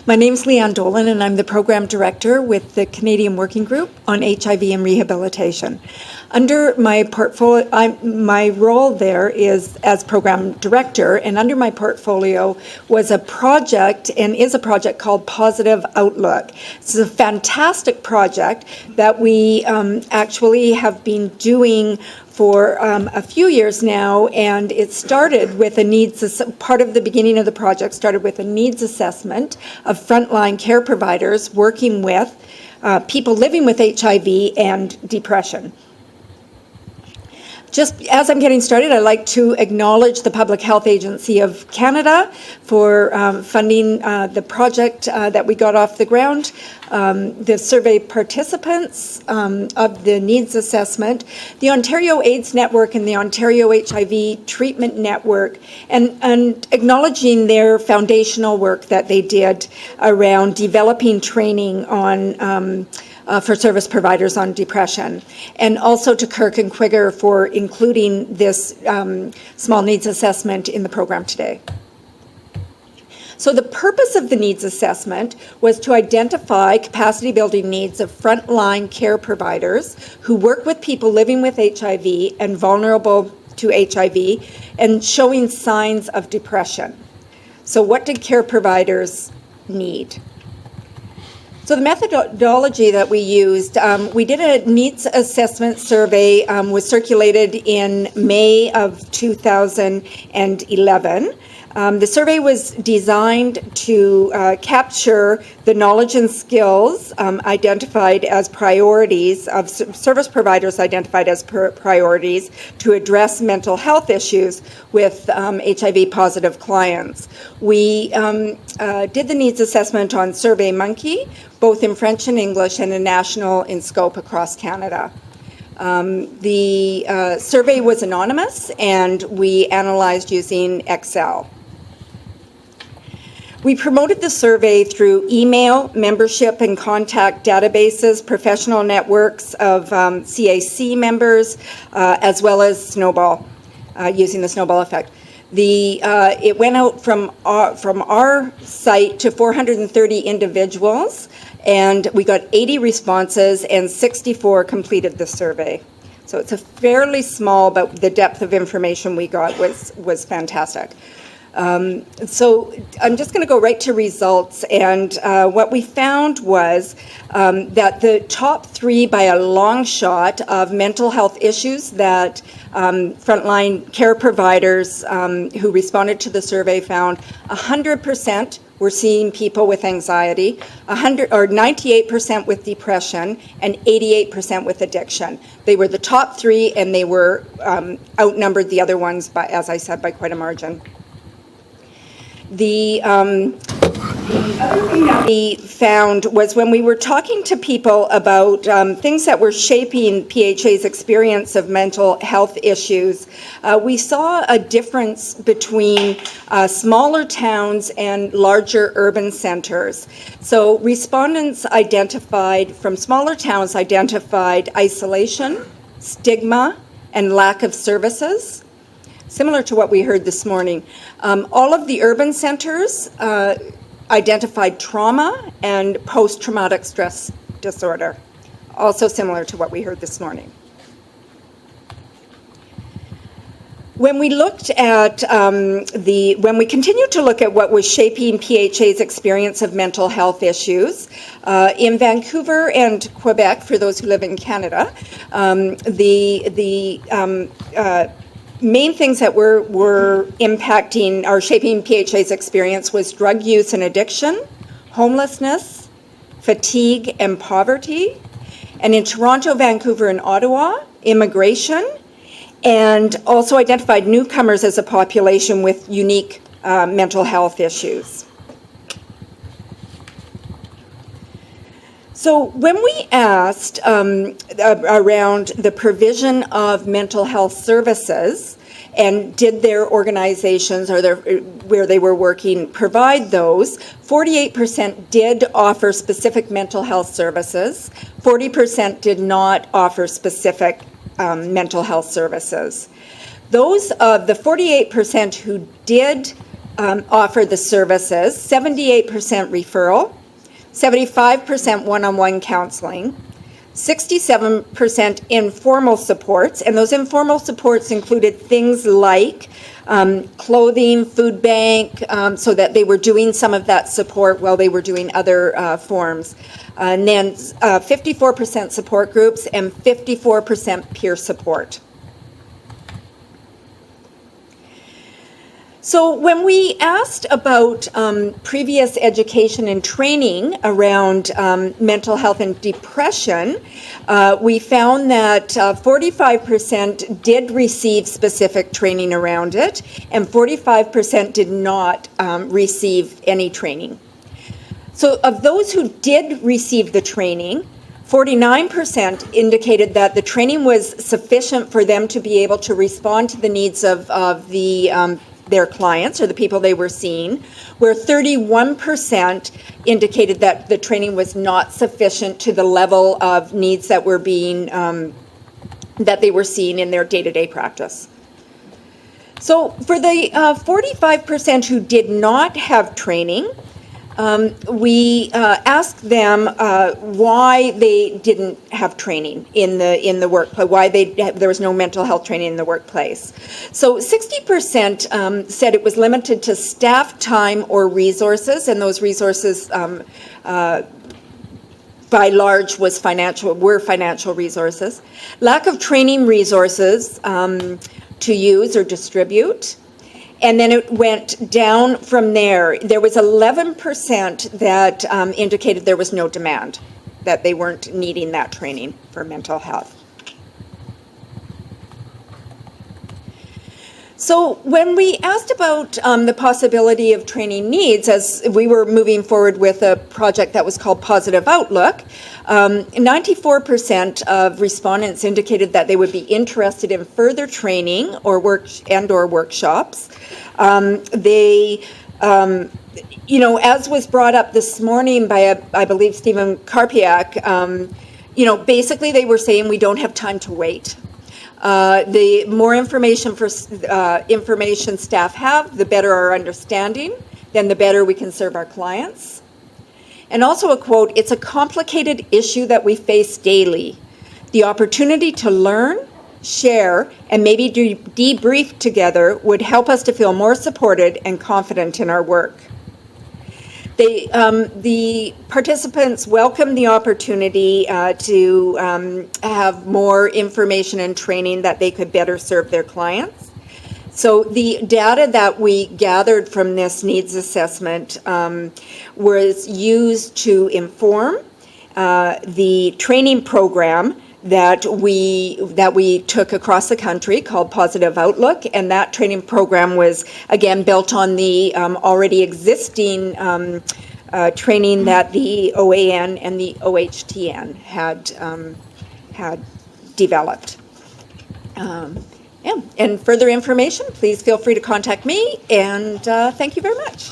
My name's Leanne Dolan, and I'm the Program Director with the Canadian Working Group on HIV and Rehabilitation. Under my portfolio, my role there is as Program Director, and under my portfolio was a project, and is a project called Positive Outlook. It's a fantastic project that we actually have been doing for a few years now, and it started with a part of the beginning of the project started with a needs assessment of frontline care providers working with people living with HIV and depression. Just as I'm getting started, I'd like to acknowledge the Public Health Agency of Canada for funding the project that we got off the ground, the survey participants of the needs assessment, the Ontario AIDS Network and the Ontario HIV Treatment Network, and acknowledging their foundational work that they did around developing training on for service providers on depression, and also to Kirk and Quigger for including this small needs assessment in the program today. So the purpose of the needs assessment was to identify capacity building needs of frontline care providers who work with people living with HIV and vulnerable to HIV and showing signs of depression. So what did care providers need? So the methodology that we used, we did a needs assessment survey, was circulated in May of 2011. The survey was designed to capture the knowledge and skills identified as priorities of service providers identified as priorities to address mental health issues with HIV positive clients. We did the needs assessment on SurveyMonkey, both in French and English, and a national in scope across Canada. The survey was anonymous, and we analyzed using Excel. We promoted the survey through email, membership and contact databases, professional networks of CAC members, as well as Snowball, using the Snowball effect. It went out from our site to 430 individuals, and we got 80 responses, and 64 completed the survey. So it's a fairly small, but the depth of information we got was fantastic. So I'm just going to go right to results, and what we found was that the top three by a long shot of mental health issues that frontline care providers who responded to the survey found, 100% were seeing people with anxiety, 98% with depression, and 88% with addiction. They were the top three, and they were outnumbered the other ones by, as I said, by quite a margin. The other thing that we found was when we were talking to people about things that were shaping PHA's experience of mental health issues, we saw a difference between smaller towns and larger urban centers. So respondents from smaller towns identified isolation, stigma, and lack of services. Similar to what we heard this morning. All of the urban centers identified trauma and post-traumatic stress disorder, also similar to what we heard this morning. When we looked at when we continued to look at what was shaping PHA's experience of mental health issues, in Vancouver and Quebec, for those who live in Canada, main things that were impacting or shaping PHA's experience was drug use and addiction, homelessness, fatigue and poverty, and in Toronto, Vancouver, and Ottawa, immigration, and also identified newcomers as a population with unique mental health issues. So when we asked around the provision of mental health services, and did their organizations or where they were working provide those, 48% did offer specific mental health services, 40% did not offer specific mental health services. Those of the 48% who did offer the services, 78% referral, 75% one-on-one counseling, 67% informal supports, and those informal supports included things like clothing, food bank, so that they were doing some of that support while they were doing other forms. And then 54% support groups and 54% peer support. So when we asked about previous education and training around mental health and depression, we found that 45% did receive specific training around it, and 45% did not receive any training. So of those who did receive the training, 49% indicated that the training was sufficient for them to be able to respond to the needs of their clients or the people they were seeing, where 31% indicated that the training was not sufficient to the level of needs that were being that they were seeing in their day-to-day practice. So for the 45% who did not have training, we asked them why they didn't have training in the workplace, why there was no mental health training in the workplace. So 60% said it was limited to staff time or resources, and those resources by large were financial resources. Lack of training resources to use or distribute. And then it went down from there. There was 11% that indicated there was no demand, that they weren't needing that training for mental health. So when we asked about the possibility of training needs, as we were moving forward with a project that was called Positive Outlook, 94% of respondents indicated that they would be interested in further training or workshops. They, as was brought up this morning by, I believe, Stephen Karpiak, basically they were saying we don't have time to wait. The more information staff have, the better our understanding, then the better we can serve our clients. And also a quote, "It's a complicated issue that we face daily. The opportunity to learn, share, and maybe debrief together would help us to feel more supported and confident in our work." The participants welcomed the opportunity to have more information and training that they could better serve their clients. So the data that we gathered from this needs assessment was used to inform the training program that we took across the country called Positive Outlook, and that training program was again built on the already existing training that the OAN and the OHTN had developed. And further information, please feel free to contact me, and thank you very much.